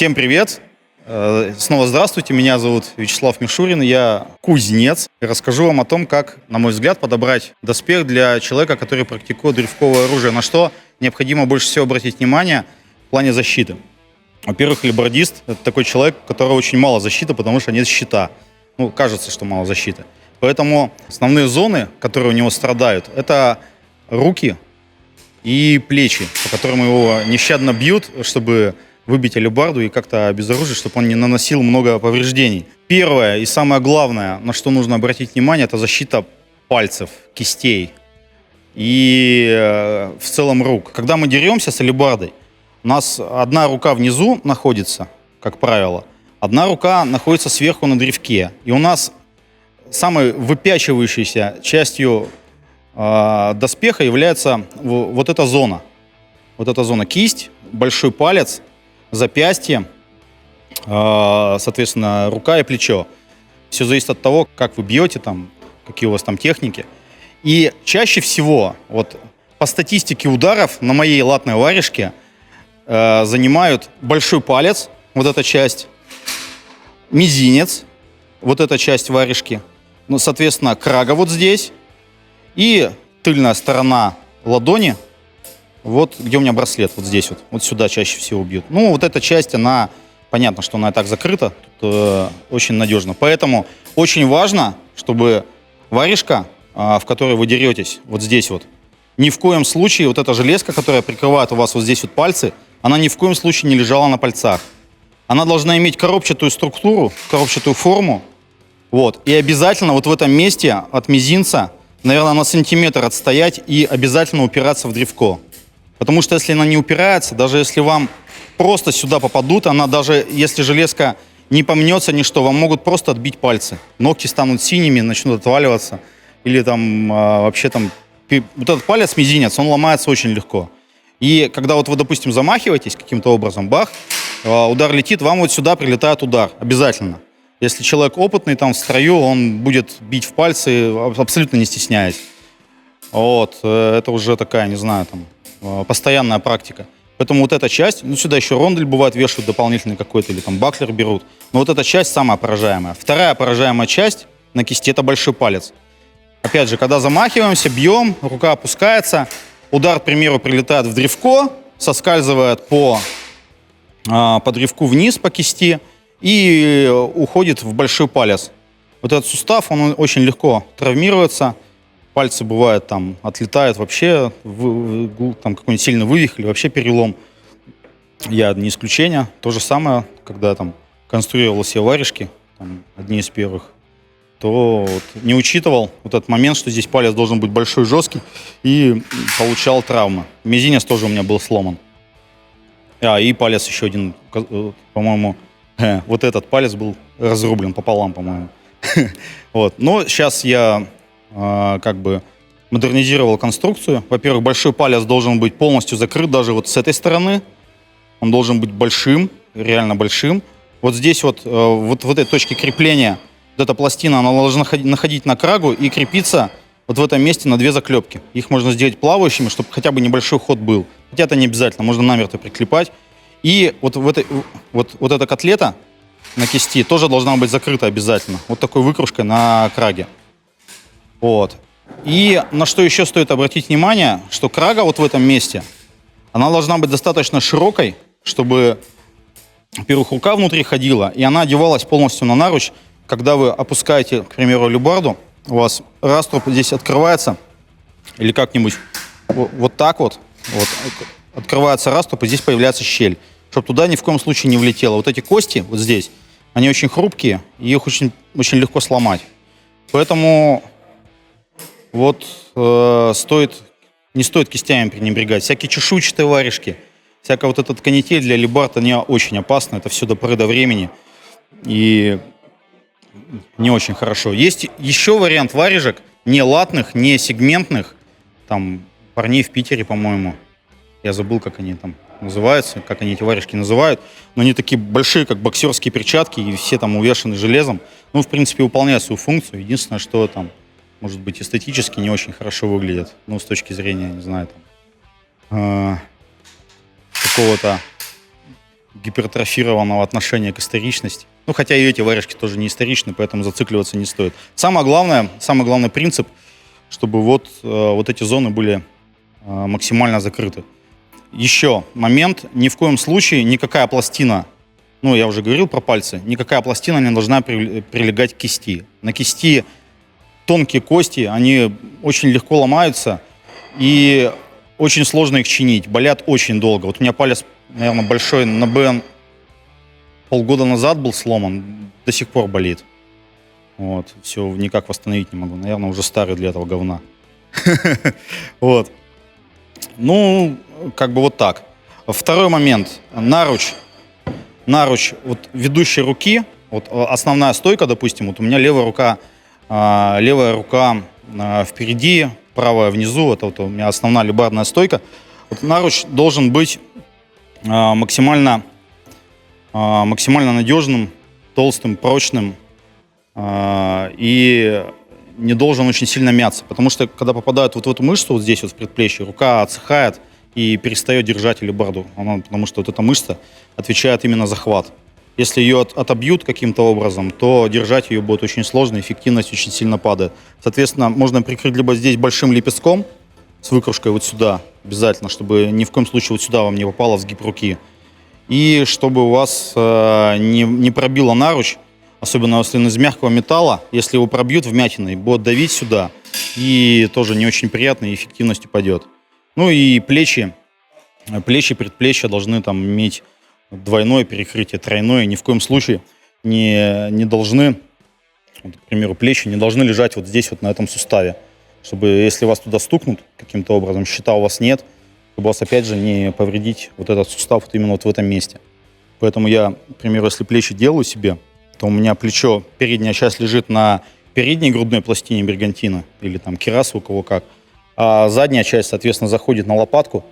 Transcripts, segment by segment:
Всем привет! Снова здравствуйте, меня зовут Вячеслав Мишурин, я кузнец. И расскажу вам о том, как, на мой взгляд, подобрать доспех для человека, который практикует древковое оружие. На что необходимо больше всего обратить внимание в плане защиты. Во-первых, лейбордист — это такой человек, у которого очень мало защиты, потому что нет щита. Ну, кажется, что мало защиты. Поэтому основные зоны, которые у него страдают, это руки и плечи, по которым его нещадно бьют, чтобы выбить алебарду и как-то обезоружить, чтобы он не наносил много повреждений. Первое и самое главное, на что нужно обратить внимание, это защита пальцев, кистей и в целом рук. Когда мы деремся с алебардой, у нас одна рука внизу находится, как правило, одна рука находится сверху на древке. И у нас самой выпячивающейся частью доспеха является вот эта зона. Вот эта зона: кисть, большой палец, запястье, соответственно, рука и плечо. Все зависит от того, как вы бьете, там, какие у вас там техники. И чаще всего, вот по статистике ударов на моей латной варежке занимают большой палец, вот эта часть, мизинец, вот эта часть варежки, ну, соответственно, крага вот здесь, и тыльная сторона ладони, вот где у меня браслет, вот здесь вот сюда чаще всего бьют. Ну, вот эта часть, она, понятно, что она и так закрыта, тут, очень надежно. Поэтому очень важно, чтобы варежка, в которой вы деретесь, вот здесь вот, ни в коем случае, вот эта железка, которая прикрывает у вас вот здесь вот пальцы, она ни в коем случае не лежала на пальцах. Она должна иметь коробчатую структуру, коробчатую форму, вот. И обязательно вот в этом месте от мизинца, наверное, на сантиметр отстоять и обязательно упираться в древко. Потому что если она не упирается, даже если вам просто сюда попадут, она даже, если железка не помнется ничто, вам могут просто отбить пальцы. Ногти станут синими, начнут отваливаться. Или там вообще там... Вот этот палец, мизинец, он ломается очень легко. И когда вот вы, допустим, замахиваетесь каким-то образом, бах, удар летит, вам вот сюда прилетает удар. Обязательно. Если человек опытный там в строю, он будет бить в пальцы, абсолютно не стесняясь. Вот. Это уже такая, не знаю, там... постоянная практика. Поэтому вот эта часть, ну сюда еще рондель бывает, вешают дополнительный какой-то, или там баклер берут. Но вот эта часть самая поражаемая. Вторая поражаемая часть на кисти — это большой палец. Опять же, когда замахиваемся, бьем, рука опускается, удар, к примеру, прилетает в древко, соскальзывает по древку вниз по кисти и уходит в большой палец. Вот этот сустав, он очень легко травмируется. Пальцы, бывает, там отлетают вообще, там какой-нибудь сильный вывих или вообще перелом. Я не исключение. То же самое, когда там конструировал себе варежки, там, одни из первых, то вот не учитывал вот этот момент, что здесь палец должен быть большой, жесткий, и получал травмы. Мизинец тоже у меня был сломан. И палец еще один, по-моему, вот этот палец был разрублен пополам, по-моему. Вот. Но сейчас я как бы модернизировал конструкцию. Во-первых, большой палец должен быть полностью закрыт даже вот с этой стороны. Он должен быть большим, реально большим. Вот здесь вот в этой точке крепления, вот эта пластина, она должна находить на крагу и крепиться вот в этом месте на две заклепки. Их можно сделать плавающими, чтобы хотя бы небольшой ход был. Хотя это не обязательно, можно намертво приклепать. И вот эта котлета на кисти тоже должна быть закрыта обязательно. Вот такой выкружкой на краге. Вот. И на что еще стоит обратить внимание, что крага вот в этом месте, она должна быть достаточно широкой, чтобы, во-первых, рука внутри ходила, и она одевалась полностью на наруч. Когда вы опускаете, к примеру, алебарду, у вас раструб здесь открывается, или как-нибудь вот так вот открывается раструб, и здесь появляется щель, чтобы туда ни в коем случае не влетело. Вот эти кости вот здесь, они очень хрупкие, и их очень, очень легко сломать. Поэтому... Вот не стоит кистями пренебрегать. Всякие чешуйчатые варежки, всякая вот эта канитель для алебард, они очень опасны. Это все до поры до времени. И не очень хорошо. Есть еще вариант варежек, не латных, не сегментных. Там парней в Питере, по-моему. Я забыл, как они там называются, как они эти варежки называют. Но они такие большие, как боксерские перчатки, и все там увешаны железом. Ну, в принципе, выполняют свою функцию. Единственное, что там... может быть, эстетически не очень хорошо выглядят. Ну, с точки зрения, не знаю, там, какого-то гипертрофированного отношения к историчности. Ну, хотя и эти варежки тоже не историчны, поэтому зацикливаться не стоит. Самый главный принцип, чтобы вот эти зоны были максимально закрыты. Еще момент, ни в коем случае никакая пластина, ну, я уже говорил про пальцы, никакая пластина не должна прилегать к кисти. На кисти тонкие кости, они очень легко ломаются, и очень сложно их чинить, болят очень долго. Вот у меня палец, наверное, большой на БН полгода назад был сломан, до сих пор болит. Вот, все никак восстановить не могу. Наверное, уже старый для этого говна. Вот. Ну, как бы вот так. Второй момент. Наруч, вот ведущей руки, вот основная стойка, допустим, вот у меня левая рука впереди, правая внизу, это вот у меня основная алебардная стойка. Вот наруч должен быть максимально надежным, толстым, прочным и не должен очень сильно мяться, потому что когда попадают вот в эту мышцу, вот здесь вот в предплечье, рука отсыхает и перестает держать алебарду, потому что вот эта мышца отвечает именно за хват. Если ее отобьют каким-то образом, то держать ее будет очень сложно, эффективность очень сильно падает. Соответственно, можно прикрыть либо здесь большим лепестком с выкружкой вот сюда, обязательно, чтобы ни в коем случае вот сюда вам не попало в сгиб руки. И чтобы у вас не пробило наруч, особенно если он из мягкого металла, если его пробьют вмятиной, будет давить сюда, и тоже не очень приятно, и эффективность упадет. Ну и плечи, предплечья должны там иметь двойное перекрытие, тройное, ни в коем случае не должны, вот, к примеру, плечи не должны лежать вот здесь вот на этом суставе, чтобы если вас туда стукнут каким-то образом, щита у вас нет, чтобы вас опять же не повредить вот этот сустав вот именно вот в этом месте. Поэтому я, к примеру, если плечи делаю себе, то у меня плечо, передняя часть лежит на передней грудной пластине бригантина или там кираса, у кого как, а задняя часть, соответственно, заходит на лопатку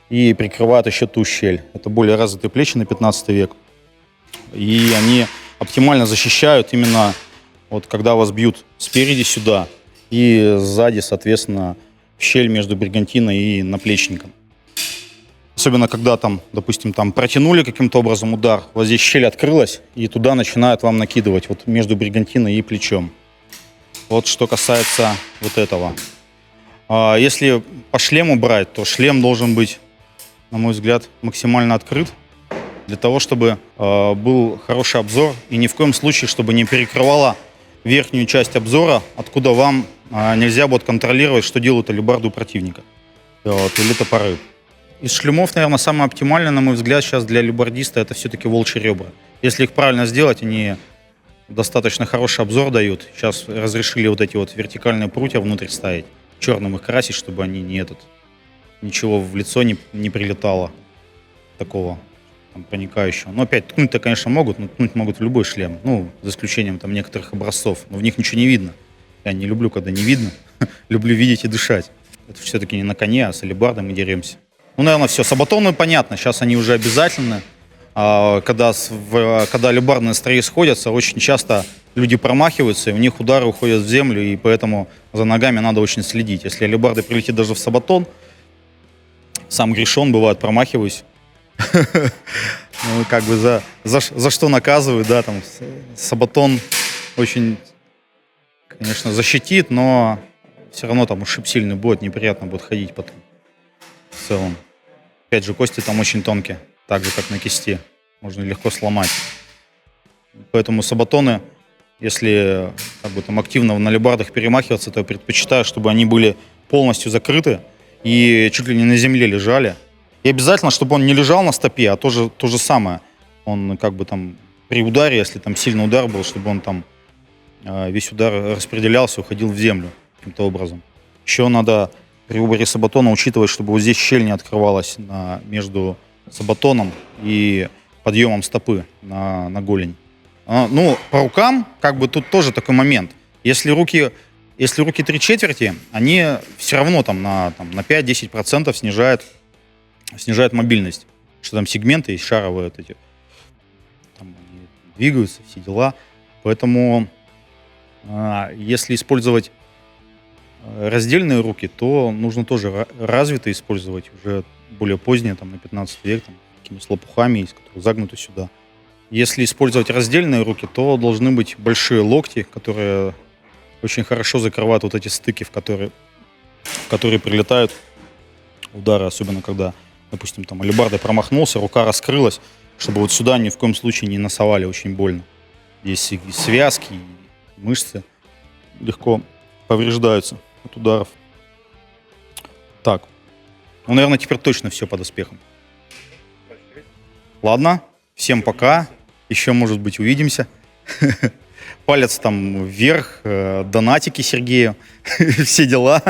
и прикрывает еще ту щель. Это более развитые плечи на 15 век. И они оптимально защищают именно вот когда вас бьют спереди сюда и сзади, соответственно, в щель между бригантиной и наплечником. Особенно когда там, допустим, там протянули каким-то образом удар, вот здесь щель открылась, и туда начинают вам накидывать вот между бригантиной и плечом. Вот что касается вот этого. Если по шлему брать, то шлем должен быть, на мой взгляд, максимально открыт, для того, чтобы был хороший обзор, и ни в коем случае, чтобы не перекрывало верхнюю часть обзора, откуда вам нельзя будет контролировать, что делают алебарды у противника, вот, или топоры. Из шлемов, наверное, самое оптимальное, на мой взгляд, сейчас для алебардиста это все-таки волчьи ребра. Если их правильно сделать, они достаточно хороший обзор дают. Сейчас разрешили вот эти вот вертикальные прутья внутрь ставить, черным их красить, чтобы они ничего в лицо не прилетало такого там, проникающего. Но опять ткнуть-то, конечно, могут, но ткнуть могут в любой шлем. Ну, за исключением там некоторых образцов. Но в них ничего не видно. Я не люблю, когда не видно. Люблю видеть и дышать. Это все-таки не на коне, а с алебардой мы деремся. Ну, наверное, все. Сабатоны понятно. Сейчас они уже обязательны. Когда алебардные строи сходятся, очень часто люди промахиваются, и у них удары уходят в землю, и поэтому за ногами надо очень следить. Если алебарда прилетит даже в сабатон, сам грешен, бывает, промахиваюсь. Ну, как бы за что наказывают, да, там, сабатон очень, конечно, защитит, но все равно там ушиб сильный будет, неприятно будет ходить потом. В целом. Опять же, кости там очень тонкие, так же, как на кисти. Можно легко сломать. Поэтому сабатоны, если как бы, там, активно на алебардах перемахиваться, то я предпочитаю, чтобы они были полностью закрыты и чуть ли не на земле лежали. И обязательно, чтобы он не лежал на стопе, а то же самое. Он как бы там при ударе, если там сильный удар был, чтобы он там весь удар распределялся, уходил в землю каким-то образом. Еще надо при выборе сабатона учитывать, чтобы вот здесь щель не открывалась между сабатоном и подъемом стопы на голень. Ну, по рукам, как бы тут тоже такой момент. Если руки 3/4, они все равно там на 5-10% снижают мобильность. Что там сегменты есть шаровые вот эти. Там они двигаются, все дела. Поэтому если использовать раздельные руки, то нужно тоже развито использовать, уже более позднее, там, на 15 век, там, такими с лопухами есть, которые загнуты сюда. Если использовать раздельные руки, то должны быть большие локти, которые очень хорошо закрывают вот эти стыки, в которые прилетают удары, особенно когда, допустим, там алебардой промахнулся, рука раскрылась, чтобы вот сюда ни в коем случае не носовали, очень больно. Здесь и связки, и мышцы легко повреждаются от ударов. Так, ну, наверное, теперь точно все по доспехам. Ладно, всем пока. Еще, может быть, увидимся. Палец там вверх, донатики Сергею, все дела.